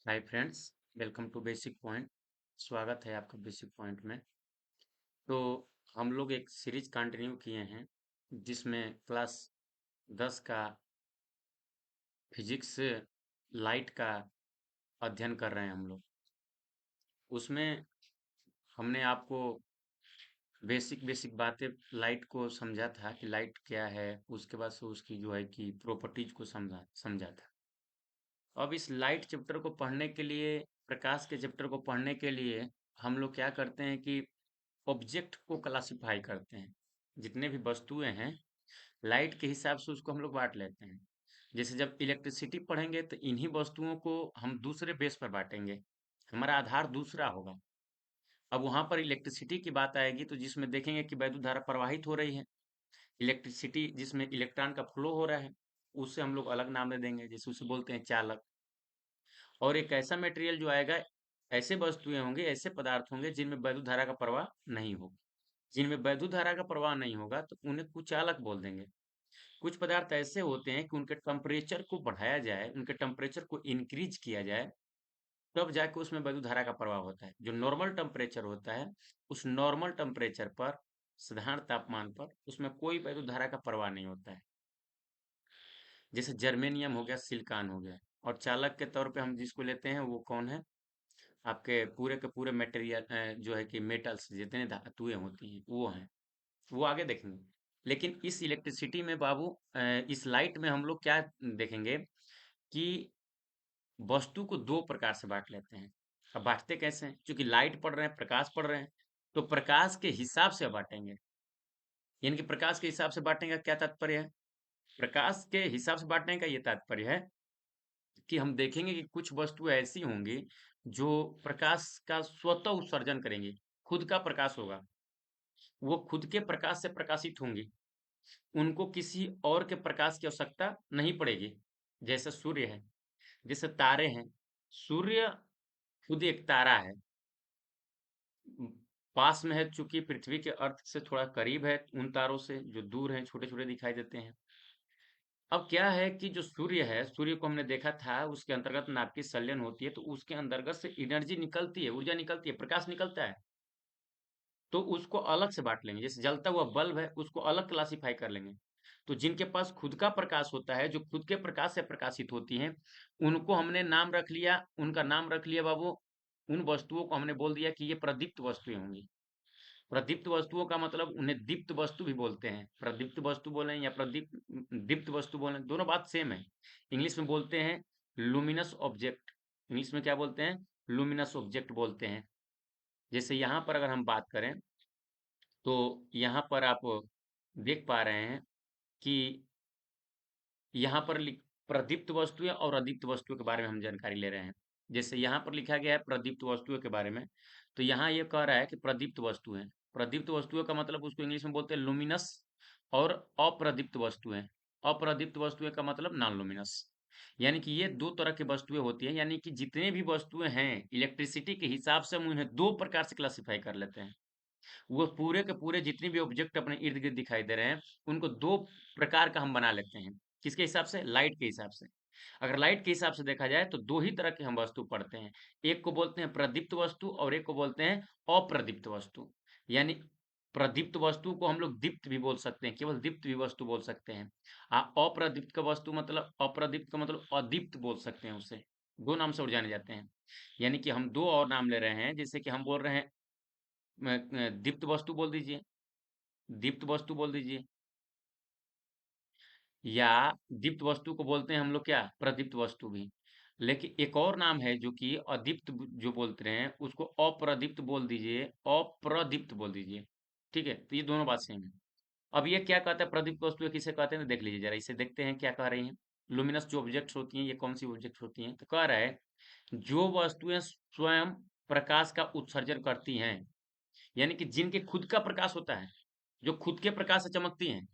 Hi friends, welcome to basic point. स्वागत है आपका बेसिक पॉइंट में। तो हम लोग एक सीरीज कंटिन्यू किए हैं जिसमें क्लास 10 का फिजिक्स लाइट का अध्ययन कर रहे हैं हम लोग। उसमें हमने आपको बेसिक बेसिक बातें लाइट को समझा था कि लाइट क्या है। उसके बाद से उसकी जो है कि प्रॉपर्टीज को समझा था। अब इस लाइट चैप्टर को पढ़ने के लिए, प्रकाश के चैप्टर को पढ़ने के लिए हम लोग क्या करते हैं कि ऑब्जेक्ट को क्लासिफाई करते हैं। जितने भी वस्तुएं हैं लाइट के हिसाब से उसको हम लोग बांट लेते हैं। जैसे जब इलेक्ट्रिसिटी पढ़ेंगे तो इन्हीं वस्तुओं को हम दूसरे बेस पर बांटेंगे, हमारा आधार दूसरा होगा। अब वहां पर इलेक्ट्रिसिटी की बात आएगी तो जिसमें देखेंगे कि वैद्युत धारा प्रवाहित हो रही है, इलेक्ट्रिसिटी जिसमें इलेक्ट्रॉन का फ्लो हो रहा है, उससे हम लोग अलग नाम दे देंगे, जैसे उसे बोलते हैं चालक। और एक ऐसा मटेरियल जो आएगा, ऐसे वस्तुएं होंगे, ऐसे पदार्थ होंगे जिनमें वैद्युत धारा का प्रवाह नहीं होगा। जिनमें वैद्युत धारा का प्रवाह नहीं होगा तो उन्हें कुचालक बोल देंगे। कुछ पदार्थ ऐसे होते हैं कि उनके टेम्परेचर को बढ़ाया जाए, उनके टेम्परेचर को इंक्रीज किया जाए, तब जाके उसमें वैद्युत धारा का प्रवाह होता है। जो नॉर्मल टेम्परेचर होता है, उस नॉर्मल टेम्परेचर पर, साधारण तापमान पर, उसमें कोई वैद्युत धारा का प्रवाह नहीं होता है। जैसे जर्मेनियम हो गया, सिलिकॉन हो गया। और चालक के तौर पे हम जिसको लेते हैं वो कौन है, आपके पूरे के पूरे मटेरियल जो है कि मेटल्स जितने धातुएं होती हैं वो हैं। वो आगे देखेंगे। लेकिन इस इलेक्ट्रिसिटी में बाबू, इस लाइट में हम लोग क्या देखेंगे कि वस्तु को दो प्रकार से बांट लेते हैं। अब बांटते कैसे हैं? क्योंकि लाइट पढ़ रहे हैं, प्रकाश पढ़ रहे हैं, तो प्रकाश के हिसाब से बांटेंगे। यानी कि प्रकाश के हिसाब से बांटने का क्या तात्पर्य है? प्रकाश के हिसाब से बांटने का ये तात्पर्य है कि हम देखेंगे कि कुछ वस्तुएं ऐसी होंगी जो प्रकाश का स्वतः उत्सर्जन करेंगी, खुद का प्रकाश होगा, वो खुद के प्रकाश से प्रकाशित होंगी, उनको किसी और के प्रकाश की आवश्यकता नहीं पड़ेगी। जैसे सूर्य है, जैसे तारे हैं। सूर्य खुद एक तारा है, पास में है, चूंकि पृथ्वी के अर्थ से थोड़ा करीब है उन तारों से, जो दूर हैं छोटे छोटे दिखाई देते हैं। अब क्या है कि जो सूर्य है, सूर्य को हमने देखा था, उसके अंतर्गत नाभिकीय संलयन होती है, तो उसके अंतर्गत से एनर्जी निकलती है, ऊर्जा निकलती है, प्रकाश निकलता है। तो उसको अलग से बांट लेंगे। जैसे जलता हुआ बल्ब है, उसको अलग क्लासिफाई कर लेंगे। तो जिनके पास खुद का प्रकाश होता है, जो खुद के प्रकाश से प्रकाशित होती हैं, उनको हमने नाम रख लिया, उनका नाम रख लिया बाबू। उन वस्तुओं को हमने बोल दिया कि ये प्रदीप्त वस्तुएं होंगी। प्रदीप्त वस्तुओं का मतलब उन्हें दीप्त वस्तु भी बोलते हैं। प्रदीप्त वस्तु बोले या प्रदीप्त दीप्त वस्तु बोले, दोनों बात सेम है। इंग्लिश में बोलते हैं लुमिनस ऑब्जेक्ट। इंग्लिश में क्या बोलते हैं? लुमिनस ऑब्जेक्ट बोलते हैं। जैसे यहाँ पर अगर हम बात करें तो यहाँ पर आप देख पा रहे हैं कि यहाँ पर प्रदीप्त वस्तुएं और अदीप्त वस्तुओं के बारे में हम जानकारी ले रहे हैं। जैसे यहाँ पर लिखा गया है प्रदीप्त वस्तुओं के बारे में, तो यहाँ ये कह रहा है कि प्रदीप्त वस्तुएं। प्रदीप्त वस्तुओं का मतलब उसको इंग्लिश में बोलते हैं लुमिनस। और अप्रदीप्त वस्तुएं, अप्रदीप्त वस्तुएं का मतलब नॉन लुमिनस। यानी कि ये दो तरह की वस्तुएं होती हैं। यानी कि जितने भी वस्तुएं हैं, इलेक्ट्रिसिटी के हिसाब से हम उन्हें दो प्रकार से क्लासिफाई कर लेते हैं। वो पूरे के पूरे जितने भी ऑब्जेक्ट अपने इर्द गिर्द दिखाई दे रहे हैं, उनको दो प्रकार का हम बना लेते हैं। किसके हिसाब से? लाइट के हिसाब से। अगर लाइट के हिसाब से देखा जाए तो दो ही तरह की हम वस्तु पढ़ते हैं। एक को बोलते हैं प्रदीप्त वस्तु और एक को बोलते हैं अप्रदीप्त वस्तु। यानी प्रदीप्त वस्तु को हम लोग दीप्त भी बोल सकते हैं, केवल दीप्त भी वस्तु बोल सकते हैं। अप्रदीप्त का वस्तु मतलब, अप्रदीप्त का मतलब अदीप्त बोल सकते हैं उसे। दो नाम से और जाने जाते हैं। यानी कि हम दो और नाम ले रहे हैं। जैसे कि हम बोल रहे हैं दीप्त वस्तु बोल दीजिए, दीप्त वस्तु बोल दीजिए, या दीप्त वस्तु को बोलते हैं हम लोग क्या? प्रदीप्त वस्तु भी। लेकिन एक और नाम है जो कि अदीप्त जो बोलते हैं, उसको अप्रदीप्त बोल दीजिए, अप्रदीप्त बोल दीजिए। ठीक है, तो ये दोनों बात सेम है। अब ये क्या कहता है, प्रदीप्त वस्तु किसे कहते हैं? तो देख लीजिए जरा, इसे देखते हैं क्या कह रही हैं। लुमिनस जो ऑब्जेक्ट्स होती हैं, ये कौन सी ऑब्जेक्ट्स होती हैं? तो कह रहा है जो वस्तुएं स्वयं प्रकाश का उत्सर्जन करती हैं, यानी कि जिनके खुद का प्रकाश होता है, जो खुद के प्रकाश से चमकती हैं,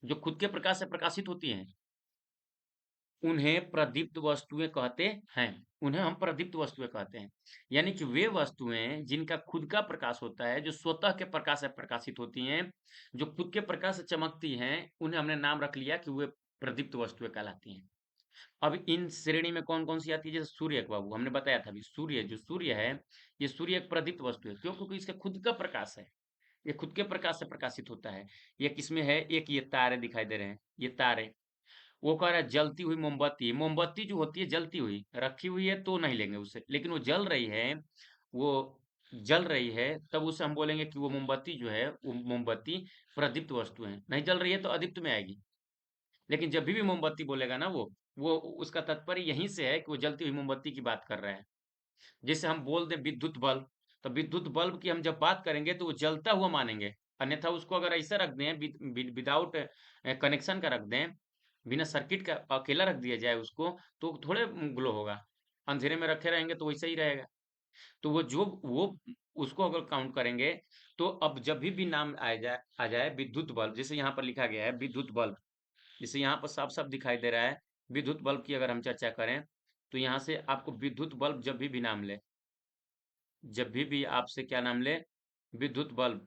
जो खुद के प्रकाश से प्रकाशित होती हैं, उन्हें प्रदीप्त वस्तुएं कहते हैं। उन्हें हम प्रदीप्त वस्तुएं कहते हैं। यानी कि वे वस्तुएं जिनका खुद का प्रकाश होता है, जो स्वतः के प्रकाश से प्रकाशित होती हैं, जो खुद के प्रकाश से चमकती हैं, उन्हें हमने नाम रख लिया कि वे प्रदीप्त वस्तुएं कहलाती हैं। अब इन श्रेणी में कौन कौन सी आती है, जैसे सूर्य बाबू हमने बताया था अभी, सूर्य जो सूर्य है, ये सूर्य एक प्रदीप्त वस्तु है। क्यों? क्योंकि इसका खुद का प्रकाश है, ये खुद के प्रकाश से प्रकाशित होता है। ये किसमें है, एक ये तारे दिखाई दे रहे हैं, ये तारे। वो कह रहा है जलती हुई मोमबत्ती, मोमबत्ती जो होती है जलती हुई रखी हुई है तो नहीं लेंगे उससे, लेकिन वो जल रही है, वो जल रही है, तब उसे हम बोलेंगे कि वो मोमबत्ती जो है, वो मोमबत्ती प्रदीप्त वस्तु है। नहीं जल रही है तो अदीप्त में आएगी। लेकिन जब भी मोमबत्ती बोलेगा ना वो उसका तात्पर्य यहीं से है कि वो जलती हुई मोमबत्ती की बात कर रहा है। जैसे हम बोल दें विद्युत बल्ब, तो विद्युत बल्ब की हम जब बात करेंगे तो वो जलता हुआ मानेंगे। अन्यथा उसको अगर ऐसा रख दें, विदाउट कनेक्शन का रख दें, बिना सर्किट का अकेला रख दिया जाए उसको, तो थोड़े ग्लो होगा। अंधेरे में रखे रहेंगे तो वैसा ही रहेगा। तो वो उसको अगर काउंट करेंगे, तो अब जब भी नाम आ जाए विद्युत बल्ब, जैसे यहाँ पर लिखा गया है विद्युत बल्ब, जैसे यहाँ पर साफ साफ दिखाई दे रहा है, विद्युत बल्ब की अगर हम चर्चा करें, तो यहाँ से आपको विद्युत बल्ब जब भी नाम ले, जब भी आपसे क्या नाम ले, विद्युत बल्ब,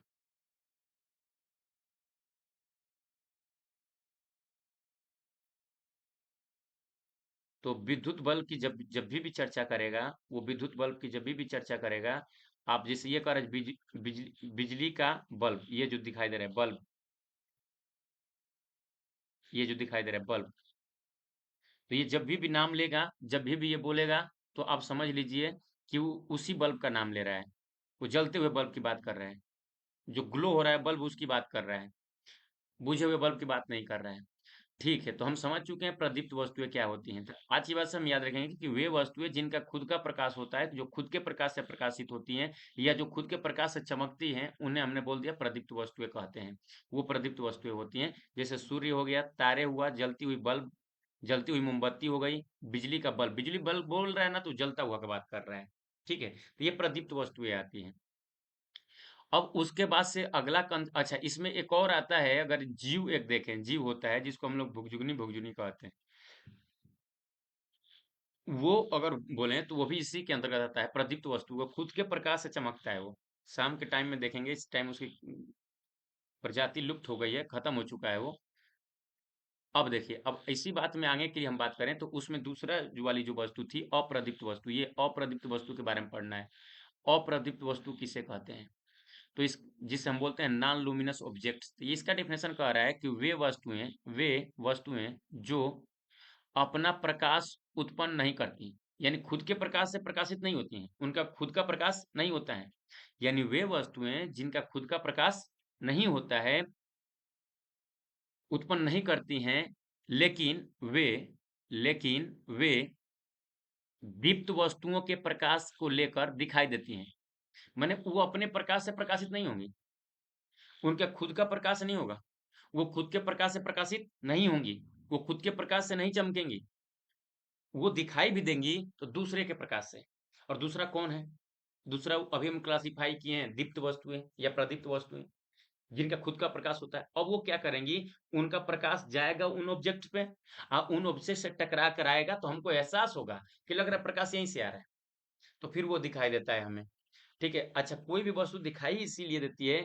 तो विद्युत बल्ब की जब भी चर्चा करेगा, वो विद्युत बल्ब की जब भी चर्चा करेगा, आप जैसे ये कह रहे हैं बिजली का बल्ब, ये जो दिखाई दे रहा है बल्ब, ये जो दिखाई दे रहा है बल्ब, तो ये जब भी नाम लेगा, जब भी ये बोलेगा, तो आप समझ लीजिए कि वो उसी बल्ब का नाम ले रहा है। वो जलते हुए बल्ब की बात कर रहा है, जो ग्लो हो रहा है बल्ब उसकी बात कर रहा है, बुझे हुए बल्ब की बात नहीं कर रहा है। ठीक है, तो हम समझ चुके हैं प्रदीप्त वस्तुएं क्या होती हैं। तो आज की बात से हम याद रखेंगे कि वे वस्तुएं जिनका खुद का प्रकाश होता है, जो खुद के प्रकाश से प्रकाशित होती हैं, या जो खुद के प्रकाश से चमकती हैं, उन्हें हमने बोल दिया प्रदीप्त वस्तुएं कहते हैं। वो प्रदीप्त वस्तुएं होती हैं, जैसे सूर्य हो गया, तारे हुआ, जलती हुई बल्ब, जलती हुई मोमबत्ती हो गई, बिजली का बल्ब, बिजली बल्ब बोल रहा है ना, तो जलता हुआ की बात कर रहा है। ठीक है, तो ये प्रदीप्त वस्तुएं आती हैं। अब उसके बाद से अगला अच्छा, इसमें एक और आता है, अगर जीव एक देखें, जीव होता है जिसको हम लोग भुगजुगनी भुगजुनी कहते हैं, वो अगर बोले तो वो भी इसी के अंतर्गत आता है। प्रदीप्त वस्तु, वो खुद के प्रकाश से चमकता है। वो शाम के टाइम में देखेंगे, इस टाइम उसकी प्रजाति लुप्त हो गई है, खत्म हो चुका है वो। अब देखिए, अब इसी बात में आगे की हम बात करें, तो उसमें दूसरा जो वाली जो वस्तु थी अप्रदीप्त वस्तु, ये अप्रदीप्त वस्तु के बारे में पढ़ना है। अप्रदीप्त वस्तु किसे कहते हैं? तो इस जिसे हम बोलते हैं नॉन लुमिनस ऑब्जेक्ट्स, तो ये इसका डिफिनेशन कह रहा है कि वे वस्तुएं जो अपना प्रकाश उत्पन्न नहीं करती, यानी खुद के प्रकाश से प्रकाशित नहीं होती हैं, उनका खुद का प्रकाश नहीं होता है। यानी वे वस्तुएं जिनका खुद का प्रकाश नहीं होता है, उत्पन्न नहीं करती हैं, लेकिन वे लेकिन वे दीप्त वस्तुओं के प्रकाश को लेकर दिखाई देती हैं। माने वो अपने प्रकाश से प्रकाशित नहीं होंगी, उनका खुद का प्रकाश नहीं होगा, वो खुद के प्रकाश से प्रकाशित नहीं होंगी, वो खुद के प्रकाश से नहीं चमकेंगी, वो दिखाई भी देंगी तो दूसरे के प्रकाश से। और दूसरा कौन है? दूसरा अभी हम क्लासिफाई किए हैं दीप्त वस्तुएं या प्रदीप्त वस्तुएं, जिनका खुद का प्रकाश होता है। अब वो क्या करेंगी, उनका प्रकाश जाएगा उन ऑब्जेक्ट पे, उन ऑब्जेक्ट से टकरा कर आएगा, तो हमको एहसास होगा कि लग रहा है प्रकाश यहीं से आ रहा है, तो फिर वो दिखाई देता है हमें। ठीक है, अच्छा, कोई भी वस्तु दिखाई इसीलिए देती है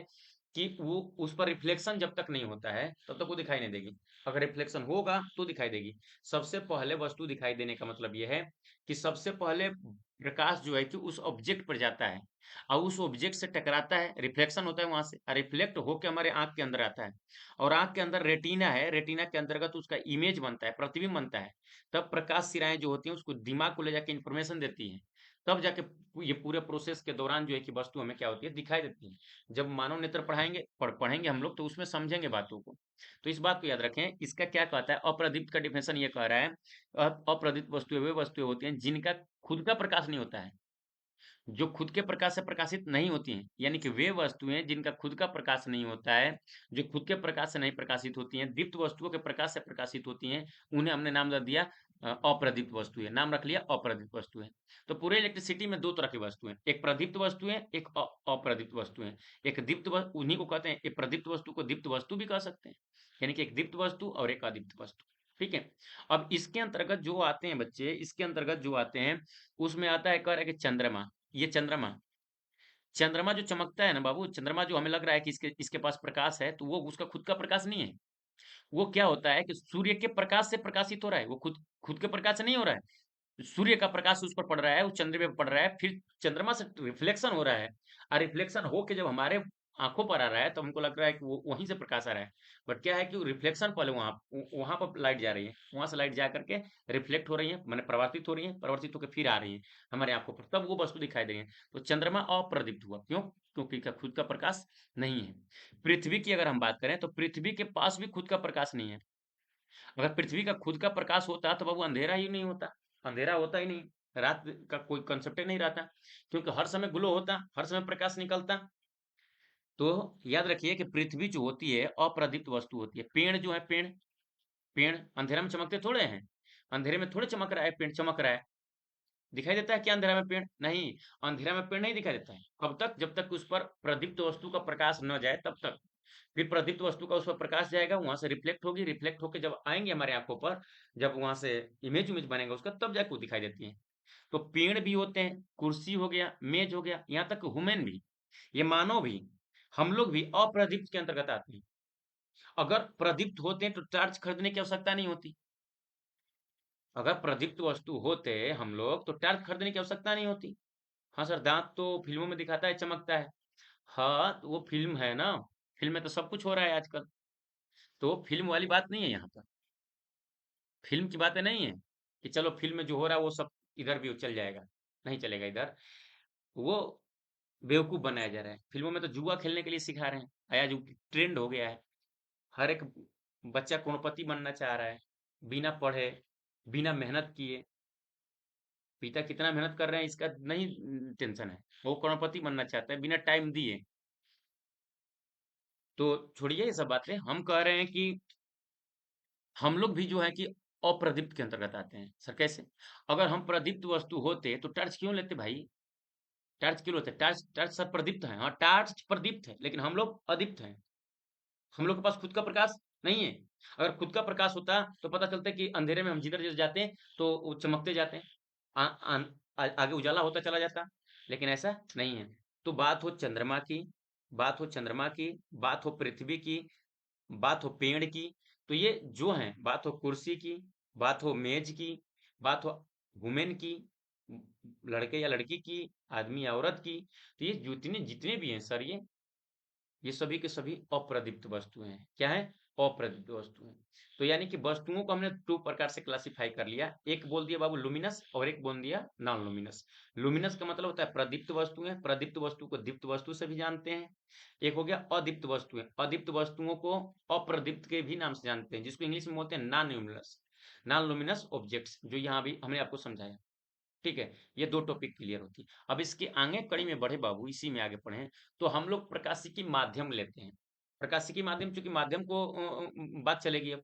कि वो उस पर रिफ्लेक्शन जब तक नहीं होता है तब तक वो दिखाई नहीं देगी। अगर रिफ्लेक्शन होगा तो दिखाई देगी। सबसे पहले वस्तु दिखाई देने का मतलब यह है कि सबसे पहले प्रकाश जो है कि उस ऑब्जेक्ट पर जाता है और उस ऑब्जेक्ट से टकराता है, रिफ्लेक्शन होता है वहां से, रिफ्लेक्ट होकर हमारे आंख के अंदर आता है। और आंख के अंदर रेटिना है, रेटिना के अंतर्गत उसका इमेज बनता है, प्रतिबिंब बनता है। तब प्रकाश सिराएं जो होती हैं उसको दिमाग को ले जाके इंफॉर्मेशन देती है। तब जाके ये पूरे प्रोसेस के दौरान जो है कि वस्तु हमें क्या होती है, दिखाई देती है। जब मानव नेत्र पढ़ेंगे हम लोग, तो उसमें समझेंगे बातों को। तो इस बात को याद रखें। इसका क्या कहता है, अप्रदीप्त का डिफिनेशन ये कह रहा है, अप्रदीप्त वस्तुएं वे वस्तुएं होती हैं जिनका खुद का प्रकाश नहीं होता है, जो खुद के प्रकाश से प्रकाशित नहीं होती हैं। यानी कि वे वस्तुएं जिनका खुद का प्रकाश नहीं होता है, जो खुद के प्रकाश से नहीं प्रकाशित होती हैं, दीप्त वस्तुओं के प्रकाश से प्रकाशित होती हैं, उन्हें हमने नाम दे दिया अप्रदीप्त वस्तुएं, नाम रख लिया अप्रदीप्त वस्तुएं। तो पूरे इलेक्ट्रिसिटी में दो तरह की वस्तुएं, एक प्रदीप्त वस्तुएं, एक अप्रदीप्त वस्तुएं। एक दीप्त वस्तु उन्हीं को कहते हैं, एक प्रदीप्त वस्तु को दीप्त वस्तु भी कह सकते हैं, यानी कि एक दीप्त वस्तु और एक अदीप्त वस्तु। ठीक है, अब इसके अंतर्गत जो आते हैं बच्चे, इसके अंतर्गत जो आते हैं, उसमें आता है, कह रहा है कि चंद्रमा, ये चंद्रमा, चंद्रमा जो चमकता है ना बाबू, चंद्रमा जो हमें लग रहा है कि इसके इसके पास प्रकाश है, तो वो उसका खुद का प्रकाश नहीं है। वो क्या होता है कि सूर्य के प्रकाश से प्रकाशित हो रहा है, वो खुद खुद के प्रकाश से नहीं हो रहा है। सूर्य का प्रकाश उस पर पड़ रहा है, वो चंद्रमा पे पड़ रहा है, फिर चंद्रमा से रिफ्लेक्शन हो रहा है, और रिफ्लेक्शन होके जब हमारे आंखों पर आ रहा है तो हमको लग रहा है कि वो वहीं से प्रकाश आ रहा है। बट क्या है कि रिफ्लेक्शन पहले वहां पर लाइट जा रही है, वहां से लाइट जा करके रिफ्लेक्ट हो रही है, माने प्रवर्तित हो रही है, प्रवर्तित होकर फिर आ रही है हमारे आंखों पर, तब वो वस्तु दिखाई दे रही है। तो चंद्रमा अप्रदीप्त हुआ, क्यों? क्योंकि इसका खुद का प्रकाश नहीं है। पृथ्वी की अगर हम बात करें तो पृथ्वी के पास भी खुद का प्रकाश नहीं है। अगर पृथ्वी का खुद का प्रकाश होता तो बाबू अंधेरा ही नहीं होता, अंधेरा होता ही नहीं, रात का कोई कंसेप्ट ही नहीं रहता, क्योंकि हर समय ग्लो होता, हर समय प्रकाश निकलता। तो याद रखिए कि पृथ्वी जो होती है अप्रदीप्त वस्तु होती है। पेड़ जो है, पेड़ पेड़ अंधेरा में चमकते थोड़े हैं, अंधेरे में थोड़े चमक रहा है, पेड़ चमक रहा है, दिखाई देता है क्या अंधेरा में पेड़? नहीं, अंधेरा में पेड़ नहीं दिखाई देता है। कब तक? जब तक उस पर प्रदीप्त वस्तु का प्रकाश न जाए तब तक। फिर प्रदीप्त वस्तु का उस पर प्रकाश जाएगा, वहां से रिफ्लेक्ट होगी, रिफ्लेक्ट होकर जब आएंगे हमारे आंखों पर, जब वहां से इमेज इमेज बनेगा उसका, तब जाके वो दिखाई देती है। तो पेड़ भी होते हैं, कुर्सी हो गया, मेज हो गया, यहाँ तक ह्यूमन भी, ये मानव भी, हम लोग भी अप्रदीप्त के अंतर्गत आते हैं। अगर प्रदीप्त होते हैं तो टॉर्च खरीदने की आवश्यकता नहीं होती। अगर प्रदीप्त वस्तु होते हम लोग तो टॉर्च खरीदने की आवश्यकता नहीं होती। हाँ सर, दांत तो फिल्मों में दिखाता है चमकता है। हाँ, तो वो फिल्म है ना, फिल्म में तो सब कुछ हो रहा है आजकल। तो फिल्म वाली बात नहीं है यहाँ पर, फिल्म की बातें नहीं है कि चलो फिल्म में जो हो रहा है वो सब इधर भी चल जाएगा, नहीं चलेगा इधर। वो बेवकूफ बनाया जा रहा है। फिल्मों में तो जुआ खेलने के लिए सिखा रहे हैं, आया जो ट्रेंड हो गया है। हर एक बच्चा करोड़पति बनना चाह रहा है, बिना पढ़े, बिना मेहनत किए। पिता कितना मेहनत कर रहे हैं इसका नहीं टेंशन है, वो करोड़पति बनना चाहता है बिना टाइम दिए। तो छोड़िए ये सब बातें, हम कह रहे हैं कि हम लोग भी जो है कि अप्रदीप्त के अंतर्गत आते हैं। सर कैसे? अगर हम प्रदीप्त वस्तु होते तो टॉर्च क्यों लेते भाई? टॉर्च क्यों लेते? टॉर्च टॉर्च सर प्रदीप्त है, हाँ टॉर्च प्रदीप्त है, लेकिन हम लोग अदीप्त हैं। हम लोग के पास खुद का प्रकाश नहीं है। अगर खुद का प्रकाश होता तो पता चलता कि अंधेरे में हम जिधर जिधर जाते हैं तो वो चमकते जाते हैं, आ, आ, आगे उजाला होता चला जाता, लेकिन ऐसा नहीं है। तो बात हो चंद्रमा की, बात हो चंद्रमा की, बात हो पृथ्वी की, बात हो पेड़ की, तो ये जो है, बात हो कुर्सी की, बात हो मेज की, बात हो वुमेन की, लड़के या लड़की की, आदमी या औरत की, तो ये जितने जितने भी हैं सर, ये सभी के सभी अप्रदीप्त वस्तुएं हैं। क्या है? अप्रदीप्त वस्तुएं। तो यानी कि वस्तुओं को हमने दो प्रकार से क्लासिफाई कर लिया, एक बोल दिया बाबू लुमिनस और एक बोल दिया नॉन लुमिनस। लुमिनस का मतलब होता है प्रदीप्त वस्तुएं, प्रदीप्त वस्तु को दीप्त वस्तु से भी जानते हैं। एक हो गया अदीप्त वस्तुएं, अदीप्त वस्तुओं को अप्रदीप्त के भी नाम से जानते हैं, जिसको इंग्लिश में बोलते हैं non luminous, non luminous objects, जो यहाँ भी हमने आपको समझाया। ठीक है, ये दो टॉपिक क्लियर होती है। अब इसके आगे कड़ी में बढ़े बाबू, इसी में आगे पढ़े, तो हम लोग प्रकाशिकी माध्यम लेते हैं। प्रकाशिकी माध्यम, चूंकि माध्यम को बात चलेगी अब,